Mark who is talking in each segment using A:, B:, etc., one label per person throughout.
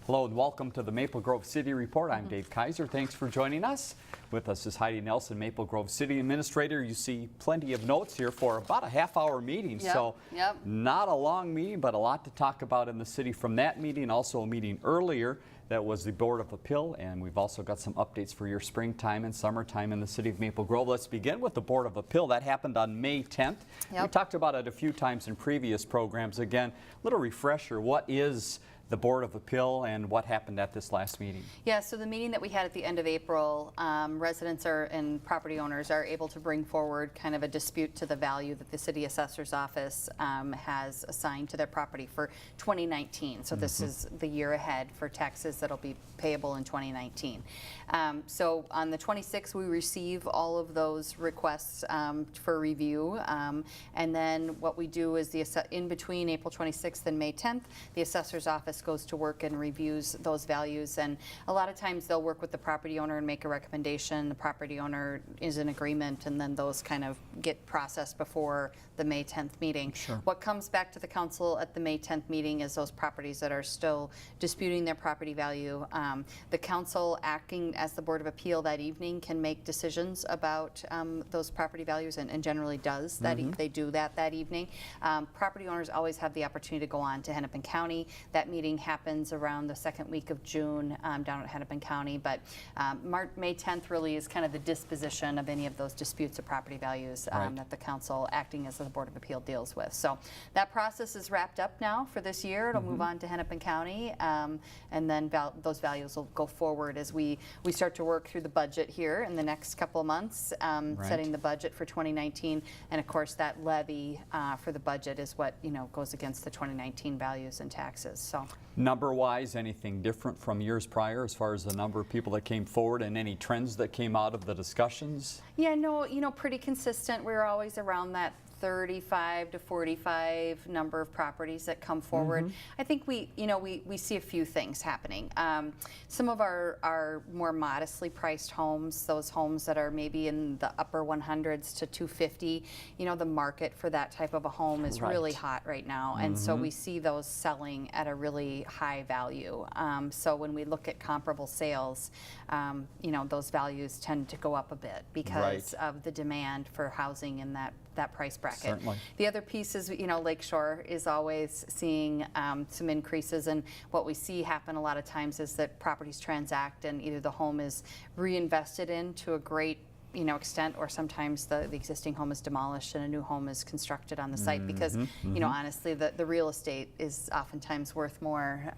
A: Hello and welcome to the Maple Grove City Report. I'm Dave Kaiser. Thanks for joining us. With us is Heidi Nelson, Maple Grove City Administrator. You see plenty of notes here for about a half-hour meeting. Not a long meeting, but a lot to talk about in the city from that meeting. Also a meeting earlier that was the Board of Appeal, and we've also got some updates for your springtime and summertime in the city of Maple Grove. Let's begin with the Board of Appeal. That happened on May 10th. We talked about it a few times in previous programs. Again, little refresher, what is the Board of Appeal and what happened at this last meeting?
B: Yeah, so the meeting that we had at the end of April, residents and property owners are able to bring forward kind of a dispute to the value that the City Assessor's Office has assigned to their property for 2019. So this is the year ahead for taxes that'll be payable in 2019. So on the 26th, we receive all of those requests for review. And then what we do is in between April 26th and May 10th, the Assessor's Office goes to work and reviews those values, and a lot of times they'll work with the property owner and make a recommendation. The property owner is in agreement, and then those kind of get processed before the May 10th meeting. What comes back to the council at the May 10th meeting is those properties that are still disputing their property value. The council, acting as the Board of Appeal that evening, can make decisions about those property values, and generally does. They do that evening. Property owners always have the opportunity to go on to Hennepin County. That meeting happens around the second week of June down at Hennepin County, but May 10th really is kind of the disposition of any of those disputes of property values that the council, acting as the Board of Appeal, deals with. So that process is wrapped up now for this year. It'll move on to Hennepin County, and then those values will go forward as we start to work through the budget here in the next couple of months, setting the budget for 2019, and of course that levy for the budget is what goes against the 2019 values and taxes. So.
A: Number-wise, anything different from years prior as far as the number of people that came forward and any trends that came out of the discussions?
B: Yeah, no, pretty consistent. We're always around that 35 to 45 number of properties that come forward. I think we see a few things happening. Some of our more modestly priced homes, those homes that are maybe in the upper 100s to 250, the market for that type of a home is really hot right now, and so we see those selling at a really high value. So when we look at comparable sales, those values tend to go up a bit because of the demand for housing in that price bracket.
A: Certainly.
B: The other piece is, Lakeshore is always seeing some increases, and what we see happen a lot of times is that properties transact and either the home is reinvested in to a great extent, or sometimes the existing home is demolished and a new home is constructed on the site because, honestly, the real estate is oftentimes worth more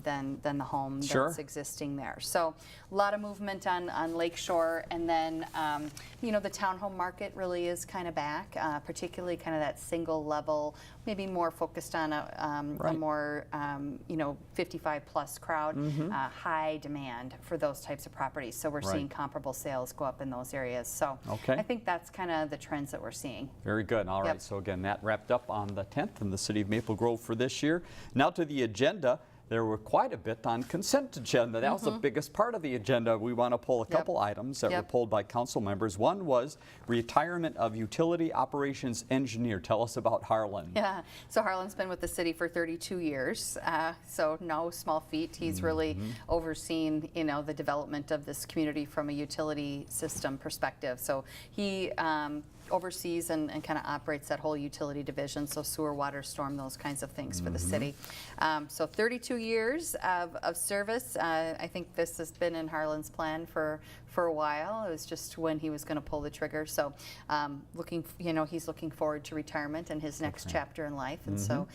B: than the home that's existing there. So a lot of movement on Lakeshore, and then, the townhome market really is kind of back, particularly kind of that single level, maybe more focused on a more, 55 plus crowd, high demand for those types of properties. So we're seeing comparable sales go up in those areas. So I think that's kind of the trends that we're seeing.
A: Very good. All right. So again, that wrapped up on the 10th in the city of Maple Grove for this year. Now to the agenda. There were quite a bit on consent agenda. That was the biggest part of the agenda. We want to pull a couple items that were pulled by council members. One was retirement of utility operations engineer. Tell us about Harlan.
B: Yeah, so Harlan's been with the city for 32 years, so no small feat. He's really overseen, the development of this community from a utility system perspective. So he oversees and kind of operates that whole utility division, so sewer, water, storm, those kinds of things for the city. So 32 years of service. I think this has been in Harlan's plan for a while. It was just when he was going to pull the trigger. So he's looking forward to retirement and his next chapter in life, and so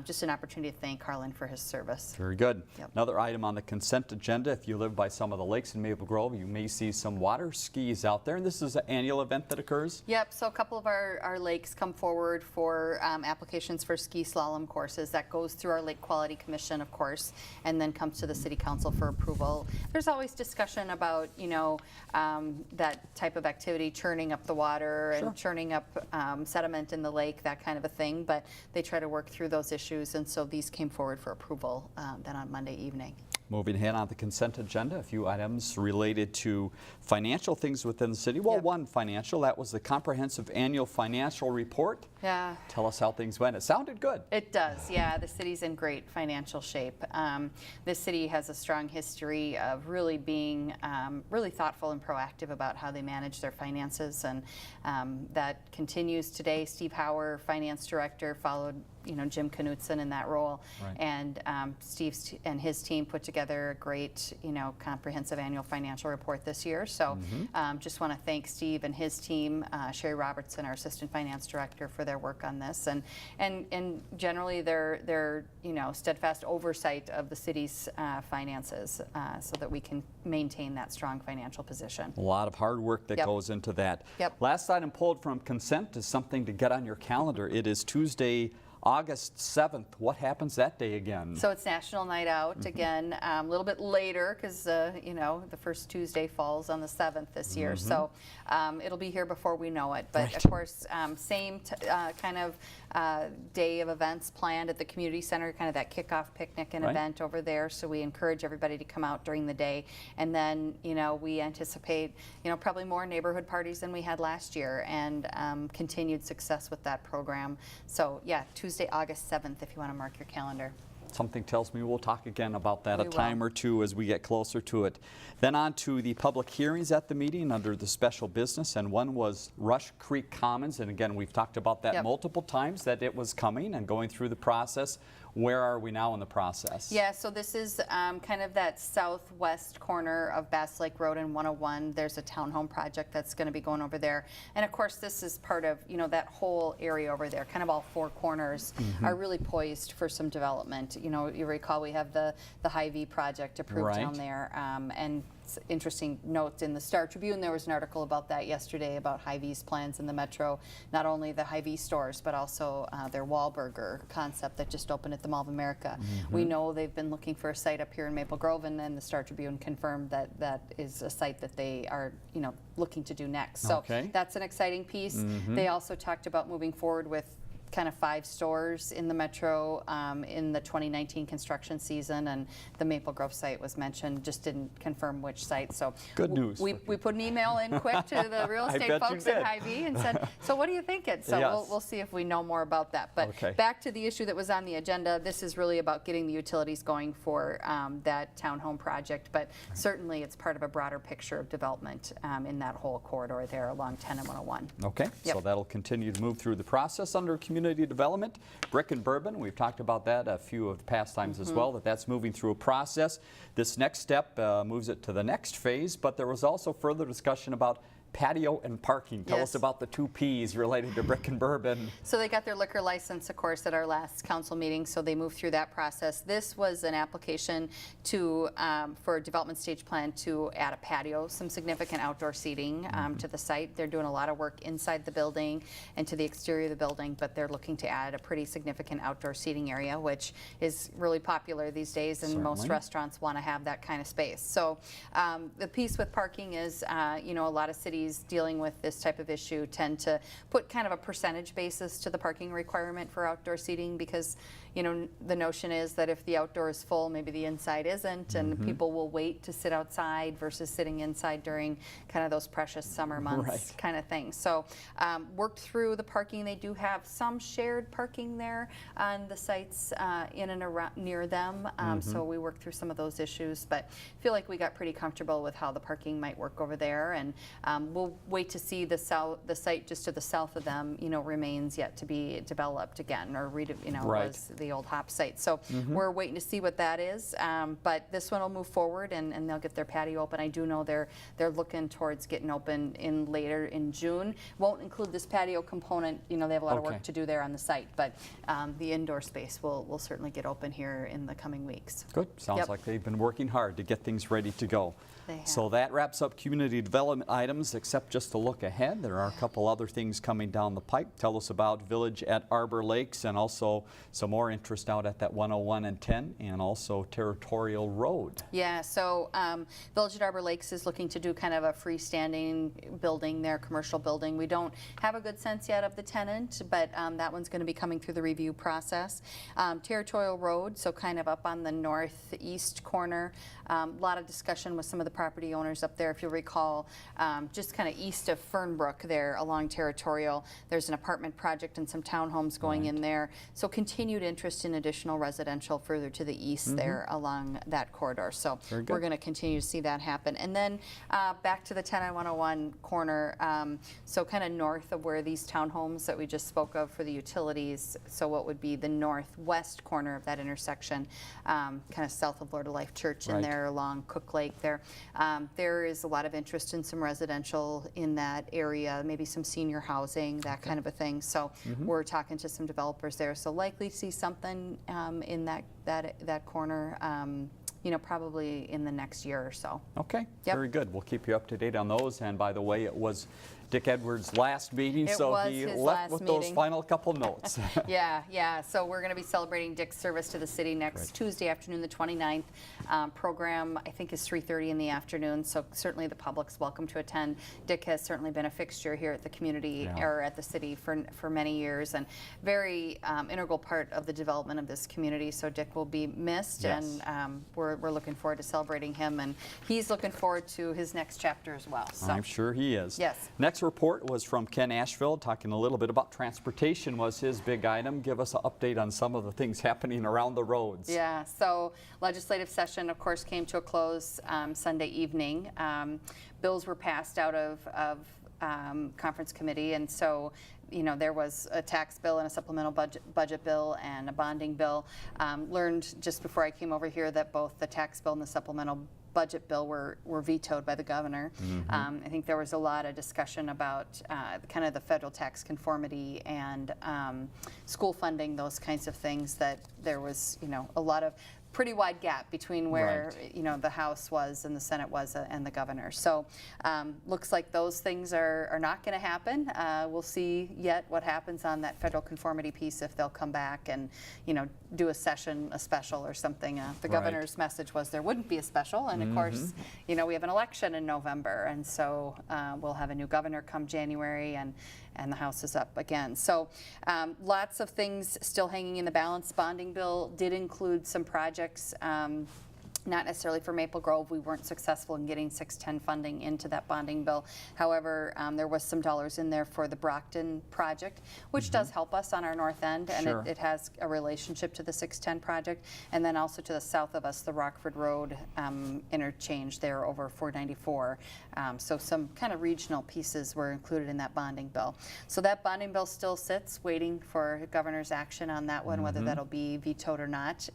B: just an opportunity to thank Harlan for his service.
A: Very good. Another item on the consent agenda, if you live by some of the lakes in Maple Grove, you may see some water skis out there, and this is an annual event that occurs?
B: Yep, so a couple of our lakes come forward for applications for ski slalom courses. That goes through our Lake Quality Commission, of course, and then comes to the City Council for approval. There's always discussion about, that type of activity, churning up the water and churning up sediment in the lake, that kind of a thing, but they try to work through those issues, and so these came forward for approval then on Monday evening.
A: Moving ahead on the consent agenda, a few items related to financial things within the city. Well, one financial, that was the comprehensive annual financial report.
B: Yeah.
A: Tell us how things went. It sounded good.
B: It does, yeah. The city's in great financial shape. This city has a strong history of really being really thoughtful and proactive about how they manage their finances, and that continues today. Steve Hauer, finance director, followed Jim Knutson in that role,
A: right.
B: And Steve and his team put together a great comprehensive annual financial report this year. So just want to thank Steve and his team, Sherry Robertson, our assistant finance director, for their work on this, and generally their steadfast oversight of the city's finances, so that we can maintain that strong financial position.
A: A lot of hard work that goes into that. Last item pulled from consent is something to get on your calendar. It is Tuesday, August 7th. What happens that day again?
B: So it's National Night Out again, a little bit later because the first Tuesday falls on the 7th this year. So it'll be here before we know it. But of course, same kind of day of events planned at the community center, kind of that kickoff picnic and event over there. So we encourage everybody to come out during the day, and then we anticipate probably more neighborhood parties than we had last year, and continued success with that program. So yeah, Tuesday, August 7th, if you want to mark your calendar.
A: Something tells me we'll talk again about that a time or two as we get closer to it. Then on to the public hearings at the meeting under the special business, and one was Rush Creek Commons, and again we've talked about that multiple times, that it was coming and going through the process. Where are we now in the process? Yeah, so this is kind of that southwest corner of Bass Lake Road and 101. There's a townhome project that's going to be going over there. And of course, this is part of, that whole area over there, kind of all four corners are really poised for some development. You recall we have the Hy-Vee project approved down there. And it's interesting note in the Star Tribune, there was an article about that yesterday about Hy-Vee's plans in the metro, not only the Hy-Vee stores, but also their Wahlburger concept that just opened at the Mall of America. We know they've been looking for a site up here in Maple Grove, and then the Star Tribune confirmed that that is a site that they are looking to do next. So that's an exciting piece. They also talked about moving forward with kind of 5 stores in the metro in the 2019 construction season, and the Maple Grove site was mentioned, just didn't confirm which site. So good news.
B: We put an email in quick to the real estate folks at Hy-Vee and said, so what do you think? So we'll see if we know more about that. But back to the issue that was on the agenda, this is really about getting the utilities going for that townhome project, but certainly it's part of a broader picture of development in that whole corridor there along 10 and 101.
A: Okay, so that'll continue to move through the process under community development. Brick and Bourbon, we've talked about that a few of the past times as well, that's moving through a process. This next step moves it to the next phase, but there was also further discussion about patio and parking. Tell us about the 2 Ps related to Brick and Bourbon.
B: So they got their liquor license, of course, at our last council meeting, so they moved through that process. This was an application to for a development stage plan to add a patio, some significant outdoor seating to the site. They're doing a lot of work inside the building and to the exterior of the building, but they're looking to add a pretty significant outdoor seating area, which is really popular these days, and most restaurants want to have that kind of space. So the piece with parking is, a lot of cities dealing with this type of issue tend to put kind of a percentage basis to the parking requirement for outdoor seating, because the notion is that if the outdoor is full, maybe the inside isn't, and people will wait to sit outside versus sitting inside during kind of those precious summer months kind of thing. So worked through the parking. They do have some shared parking there on the sites in and around near them, so we worked through some of those issues, but feel like we got pretty comfortable with how the parking might work over there, and we'll wait to see the site just to the south of them remains yet to be developed again, or was the old Hop site. So we're waiting to see what that is, but this one will move forward, and they'll get their patio open. I do know they're looking towards getting open later in June. Won't include this patio component. They have a lot of work to do there on the site, but the indoor space will certainly get open here in the coming weeks.
A: Good. Sounds like they've been working hard to get things ready to go. So that wraps up community development items, except just to look ahead. There are a couple other things coming down the pipe. Tell us about Village at Arbor Lakes, and also some more interest out at that 101 and 10 and also Territorial Road.
B: Yeah, so Village at Arbor Lakes is looking to do kind of a freestanding building there, commercial building. We don't have a good sense yet of the tenant, but that one's going to be coming through the review process. Territorial Road, so kind of up on the northeast corner. A lot of discussion with some of the property owners up there. If you'll recall, just kind of east of Fernbrook there along Territorial, there's an apartment project and some townhomes going in there. So continued interest in additional residential further to the east there along that corridor. So we're going to continue to see that happen. And then back to the 10 on 101 corner, so kind of north of where these townhomes that we just spoke of for the utilities, so what would be the northwest corner of that intersection, kind of south of Lord of Life Church in there along Cook Lake there. There is a lot of interest in some residential in that area, maybe some senior housing, that kind of a thing. So we're talking to some developers there. So likely to see something in that corner, you know, probably in the next year or so.
A: Okay, very good. We'll keep you up to date on those. And by the way, it was Dick Edwards' last meeting, so he left with those final couple notes.
B: Yeah. So we're going to be celebrating Dick's service to the city next Tuesday afternoon, the 29th. Program, I think, is 3:30 in the afternoon, so certainly the public's welcome to attend. Dick has certainly been a fixture here at the community or at the city for many years, and very integral part of the development of this community. So Dick will be missed, and we're looking forward to celebrating him, and he's looking forward to his next chapter as well. So.
A: I'm sure he is.
B: Yes.
A: Next report was from Ken Ashfield, talking a little bit about transportation was his big item. Give us an update on some of the things happening around the roads.
B: Yeah, so legislative session, of course, came to a close Sunday evening. Bills were passed out of conference committee, and so you know, there was a tax bill and a supplemental budget bill and a bonding bill. Learned just before I came over here that both the tax bill and the supplemental budget bill were vetoed by the governor. I think there was a lot of discussion about kind of the federal tax conformity and school funding, those kinds of things, that there was, you know, a lot of pretty wide gap between where you know the House was and the Senate was and the governor. So looks like those things are not going to happen. We'll see yet what happens on that federal conformity piece, if they'll come back and, you know, do a special or something. The governor's message was there wouldn't be a special, and of course, you know, we have an election in November, and so we'll have a new governor come January, and the House is up again. So lots of things still hanging in the balance. Bonding bill did include some projects, not necessarily for Maple Grove. We weren't successful in getting 610 funding into that bonding bill. However, there was some dollars in there for the Brockton project, which does help us on our north end, and it has a relationship to the 610 project, and then also to the south of us, the Rockford Road interchange there over 494. So some kind of regional pieces were included in that bonding bill. So that bonding bill still sits waiting for governor's action on that one, whether that'll be vetoed or not.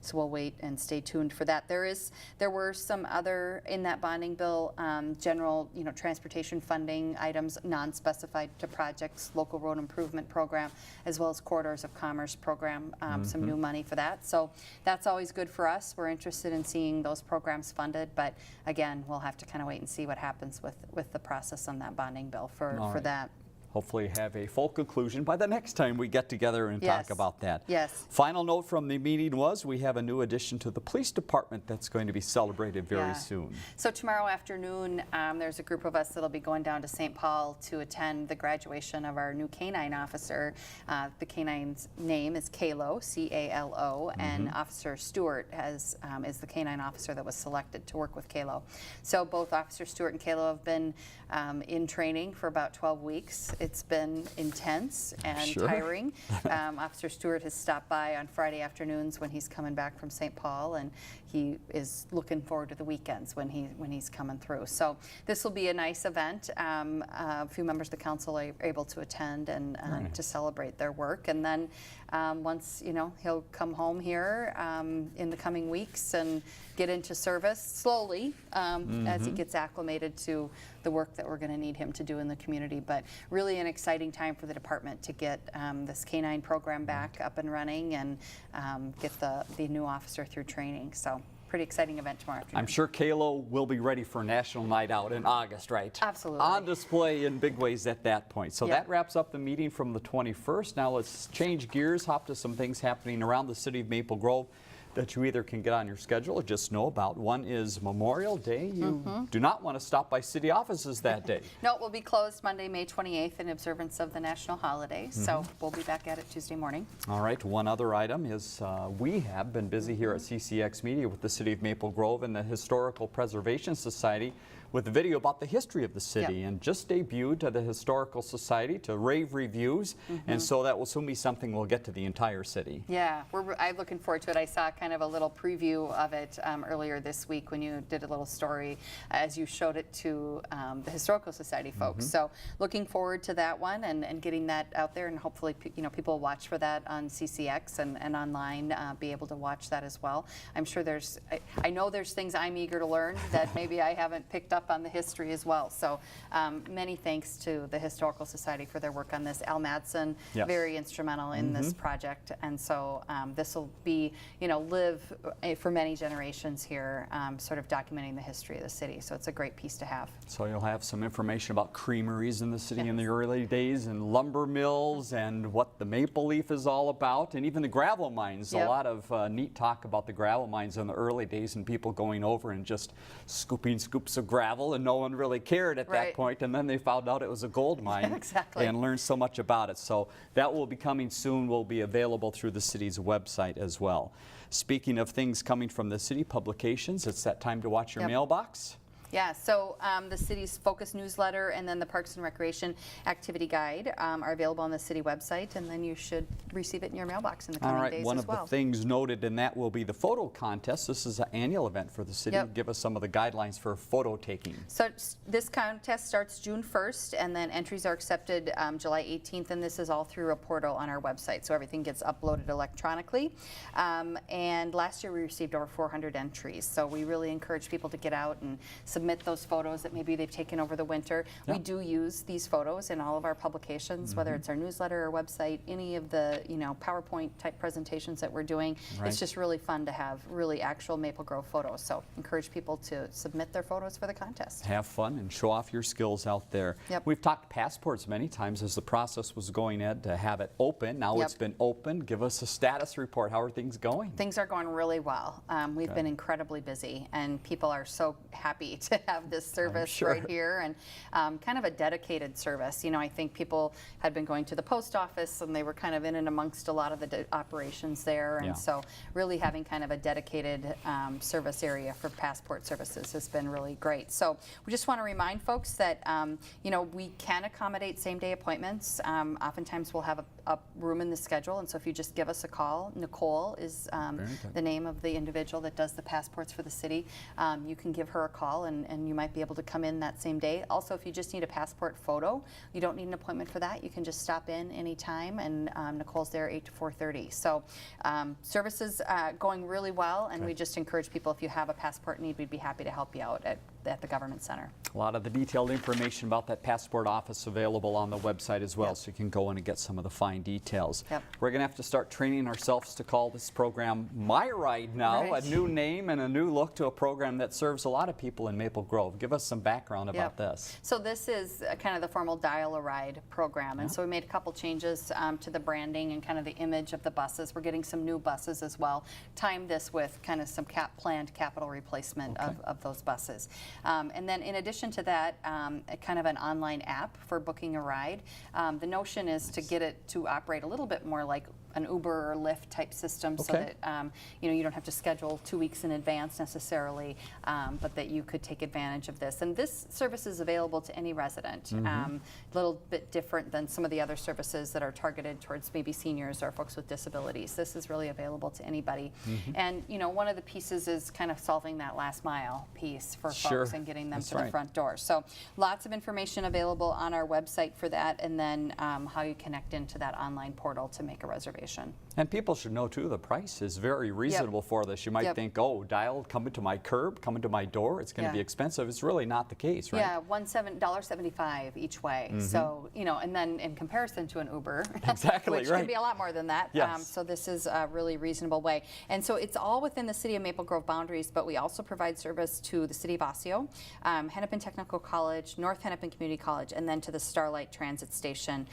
B: So we'll wait and stay tuned for that. There were some other in that bonding bill, general, you know, transportation funding items, non-specified to projects, local road improvement program, as well as corridors of commerce program, some new money for that. So that's always good for us. We're interested in seeing those programs funded, but again, we'll have to kind of wait and see what happens with the process on that bonding bill for that.
A: Hopefully have a full conclusion by the next time we get together and talk about that.
B: Yes.
A: Final note from the meeting was we have a new addition to the police department that's going to be celebrated very soon. So
B: tomorrow afternoon, there's a group of us that'll be going down to St. Paul to attend the graduation of our new canine officer. The canine's name is Kalo, C-A-L-O, and Officer Stewart is the canine officer that was selected to work with Kalo. So both Officer Stewart and Kalo have been in training for about 12 weeks. It's been intense and tiring. Officer Stewart has stopped by on Friday afternoons when he's coming back from St. Paul, and he is looking forward to the weekends when he's coming through. So this will be a nice event. A few members of the council are able to attend and to celebrate their work. And then once, you know, he'll come home here in the coming weeks and get into service slowly as he gets acclimated to the work that we're going to need him to do in the community. But really an exciting time for the department to get this canine program back up and running and get the new officer through training. So pretty exciting event tomorrow afternoon.
A: I'm sure Kalo will be ready for National Night Out in August, right?
B: Absolutely.
A: On display in big ways at that point. So
B: Yep.
A: that wraps up the meeting from the 21st. Now let's change gears, hop to some things happening around the city of Maple Grove that you either can get on your schedule or just know about. One is Memorial Day. You do not want to stop by city offices that day.
B: No, it will be closed Monday, May 28th in observance of the national holiday. So we'll be back at it Tuesday morning.
A: All right, one other item is we have been busy here at CCX Media with the City of Maple Grove and the Historical Preservation Society with a video about the history of the city, and just debuted to the Historical Society to rave reviews, and so that will soon be something we'll get to the entire city.
B: Yeah, I'm looking forward to it. I saw kind of a little preview of it earlier this week when you did a little story as you showed it to the Historical Society folks. So looking forward to that one and getting that out there, and hopefully people will watch for that on CCX and online, be able to watch that as well. I'm sure I know there's things I'm eager to learn that maybe I haven't picked up on the history as well. So many thanks to the Historical Society for their work on this. Al Madsen, very instrumental in this project, and so this will be, live for many generations here, sort of documenting the history of the city. So it's a great piece to have.
A: So you'll have some information about creameries in the city in the early days, and lumber mills, and what the maple leaf is all about, and even the gravel mines. A lot of neat talk about the gravel mines in the early days, and people going over and just scooping scoops of gravel, and no one really cared at that point, and then they found out it was a gold mine and learned so much about it. So that will be coming soon, will be available through the city's website as well. Speaking of things coming from the city publications, it's that time to watch your mailbox.
B: Yeah, so the city's Focus newsletter and then the Parks and Recreation Activity Guide are available on the city website, and then you should receive it in your mailbox in the coming days as well.
A: One of the things noted in that will be the photo contest. This is an annual event for the city. Give us some of the guidelines for photo taking.
B: So this contest starts June 1st, and then entries are accepted July 18th, and this is all through a portal on our website, so everything gets uploaded electronically. And last year we received over 400 entries, so we really encourage people to get out and submit those photos that maybe they've taken over the winter. We do use these photos in all of our publications, whether it's our newsletter or website, any of the PowerPoint type presentations that we're doing. It's just really fun to have really actual Maple Grove photos. So encourage people to submit their photos for the contest.
A: Have fun and show off your skills out there. We've talked passports many times as the process was going in to have it open. Now it's been open. Give us a status report. How are things going?
B: Things are going really well. We've been incredibly busy, and people are so happy to have this service right here, and kind of a dedicated service. I think people had been going to the post office, and they were kind of in and amongst a lot of the operations there, and so really having kind of a dedicated service area for passport services has been really great. So we just want to remind folks that we can accommodate same-day appointments. Oftentimes we'll have a room in the schedule, and so if you just give us a call, Nicole is the name of the individual that does the passports for the city. You can give her a call, and you might be able to come in that same day. Also, if you just need a passport photo, you don't need an appointment for that. You can just stop in anytime, and Nicole's there 8 to 4:30. So services going really well, and we just encourage people, if you have a passport need, we'd be happy to help you out at the Government Center.
A: A lot of the detailed information about that passport office available on the website as well, so you can go in and get some of the fine details. We're going to have to start training ourselves to call this program My Ride now, a new name and a new look to a program that serves a lot of people in Maple Grove. Give us some background about this.
B: So this is kind of the formal Dial-A-Ride program, and so we made a couple changes to the branding and kind of the image of the buses. We're getting some new buses as well. Timed this with kind of some planned capital replacement of those buses. And then in addition to that, kind of an online app for booking a ride. The notion is to get it to operate a little bit more like an Uber or Lyft type system, so that you don't have to schedule 2 weeks in advance necessarily, but that you could take advantage of this. And this service is available to any resident. A little bit different than some of the other services that are targeted towards maybe seniors or folks with disabilities. This is really available to anybody. And one of the pieces is kind of solving that last mile piece for folks and getting them to the front door. So lots of information available on our website for that, and then how you connect into that online portal to make a reservation. station.
A: And people should know too, the price is very reasonable for this. You might think, oh, dial coming to my curb, coming to my door, it's going to be expensive. It's really not the case, right?
B: Yeah, $1.75 each way. So, you know, and then in comparison to an Uber,
A: exactly,
B: which
A: right,
B: can be a lot more than that.
A: Yes.
B: So this is a really reasonable way. And so it's all within the city of Maple Grove boundaries, but we also provide service to the city of Osseo, Hennepin Technical College, North Hennepin Community College, and then to the Starlight Transit Station,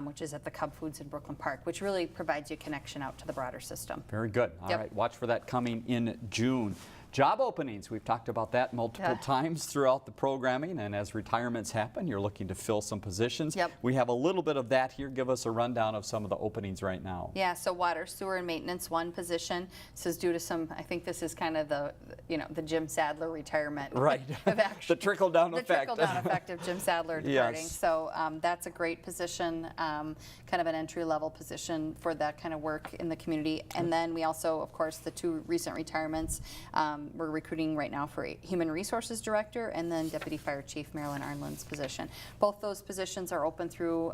B: which is at the Cub Foods in Brooklyn Park, which really provides you connection out to the broader system.
A: Very good. All right, watch for that coming in June. Job openings, we've talked about that multiple times throughout the programming, and as retirements happen, you're looking to fill some positions. We have a little bit of that here. Give us a rundown of some of the openings right now.
B: Yeah, so water, sewer, and maintenance, one position. This is due to some, I think this is kind of the, you know, the Jim Sadler retirement.
A: Right, the trickle-down effect.
B: The trickle-down effect of Jim Sadler departing. So that's a great position, kind of an entry-level position for that kind of work in the community. And then we also, of course, the two recent retirements, we're recruiting right now for a Human Resources Director and then Deputy Fire Chief Marilyn Arnland's position. Both those positions are open through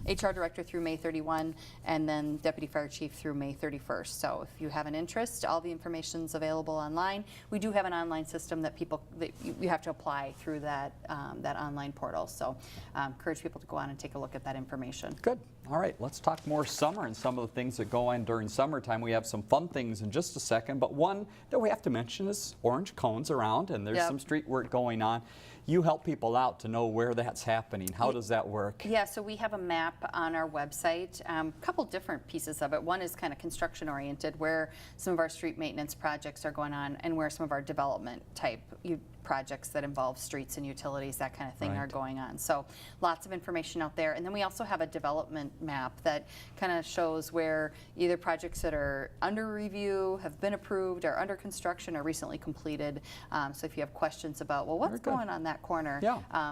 B: HR Director through May 31 and then Deputy Fire Chief through May 31st. So if you have an interest, all the information is available online. We do have an online system that you have to apply through that online portal. So encourage people to go on and take a look at that information.
A: Good. All right, let's talk more summer and some of the things that go on during summertime. We have some fun things in just a second, but one that we have to mention is orange cones around, and there's some street work going on. You help people out to know where that's happening. How does that work?
B: Yeah, so we have a map on our website, a couple different pieces of it. One is kind of construction oriented, where some of our street maintenance projects are going on and where some of our development type projects that involve streets and utilities, that kind of thing, are going on. So lots of information out there. And then we also have a development map that kind of shows where either projects that are under review, have been approved, are under construction, or recently completed. So if you have questions about, well, what's going on that corner,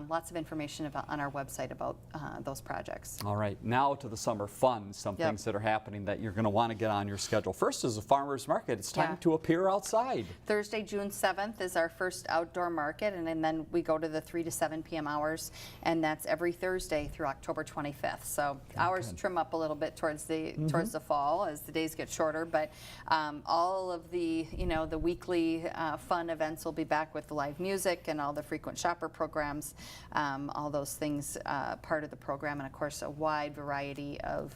B: lots of information on our website about those projects.
A: All right, now to the summer fun, some things that are happening that you're going to want to get on your schedule. First is a farmer's market. It's time to appear outside.
B: Thursday, June 7th is our first outdoor market, and then we go to the 3 to 7 p.m. hours, and that's every Thursday through October 25th. So hours trim up a little bit towards the fall as the days get shorter, but all of the the weekly fun events will be back with the live music and all the frequent shopper programs, all those things part of the program, and of course a wide variety of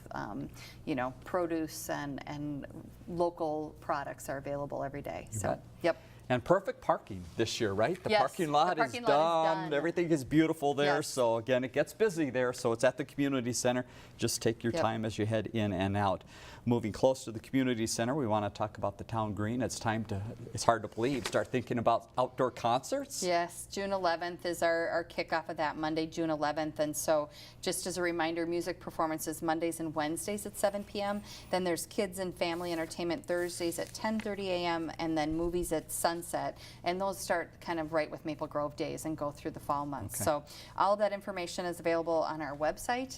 B: produce and local products are available every day. So
A: And perfect parking this year, right? The parking lot is done. Everything is beautiful there. So again, it gets busy there. So it's at the community center. Just take your time as you head in and out. Moving close to the community center, we want to talk about the town green. It's time to, it's hard to believe, start thinking about outdoor concerts.
B: Yes, June 11th is our kickoff of that, Monday, June 11th. And so just as a reminder, music performances Mondays and Wednesdays at 7 p.m. Then there's kids and family entertainment Thursdays at 10:30 a.m. and then movies at sunset. And those start kind of right with Maple Grove Days and go through the fall months. So all of that information is available on our website,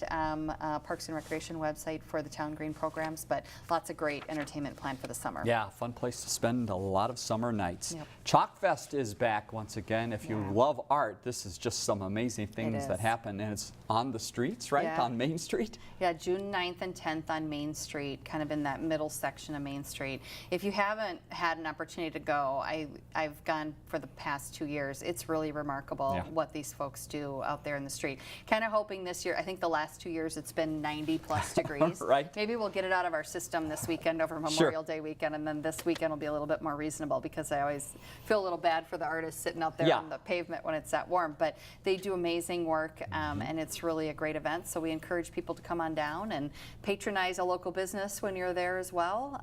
B: Parks and Recreation website for the town green programs. But lots of great entertainment planned for the summer.
A: Yeah, fun place to spend a lot of summer nights. Chalk Fest is back once again. If you love art, this is just some amazing things that happen, and it's on the streets, right? On Main Street?
B: Yeah, June 9th and 10th on Main Street, kind of in that middle section of Main Street. If you haven't had an opportunity to go, I've gone for the past 2 years. It's really remarkable what these folks do out there in the street. Kind of hoping this year, I think the last 2 years it's been 90 plus degrees. Maybe we'll get it out of our system this weekend over Memorial Day weekend, and then this weekend will be a little bit more reasonable, because I always feel a little bad for the artists sitting out there on the pavement when it's that warm. But they do amazing work, and it's really a great event. So we encourage people to come on down and patronize a local business when you're there as well.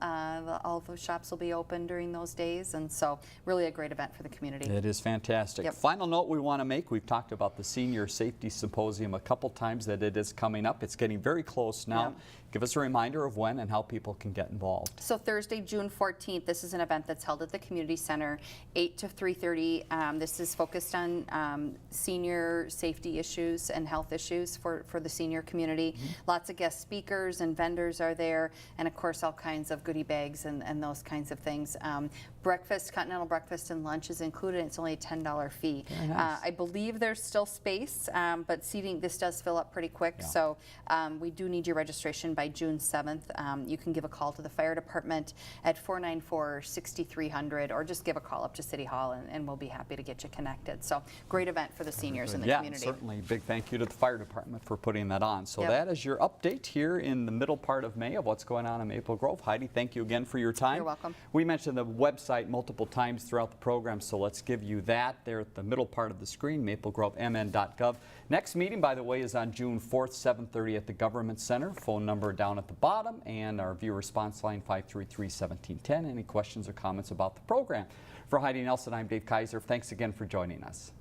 B: All the shops will be open during those days, and so really a great event for the community.
A: It is fantastic. Final note we want to make, we've talked about the Senior Safety Symposium a couple times, that it is coming up. It's getting very close now. Give us a reminder of when and how people can get involved.
B: So Thursday, June 14th, this is an event that's held at the community center, 8 to 3:30. This is focused on senior safety issues and health issues for the senior community. Lots of guest speakers and vendors are there, and of course all kinds of goodie bags and those kinds of things. Breakfast, continental breakfast and lunch is included. It's only a $10 fee.
A: Very nice.
B: I believe there's still space, but seating, this does fill up pretty quick.
A: Yeah.
B: So we do need your registration by June 7th. You can give a call to the fire department at 494-6300 or just give a call up to City Hall and we'll be happy to get you connected. So great event for the seniors in the community.
A: Yeah, certainly. Big thank you to the fire department for putting that on. So
B: Yep.
A: that is your update here in the middle part of May of what's going on in Maple Grove. Heidi, thank you again for your time.
B: You're welcome.
A: We mentioned the website multiple times throughout the program, so let's give you that there at the middle part of the screen, maplegrovemn.gov. Next meeting, by the way, is on June 4th, 7:30 at the Government Center. Phone number down at the bottom and our viewer response line 533-1710. Any questions or comments about the program? For Heidi Nelson, I'm Dave Kaiser. Thanks again for joining us.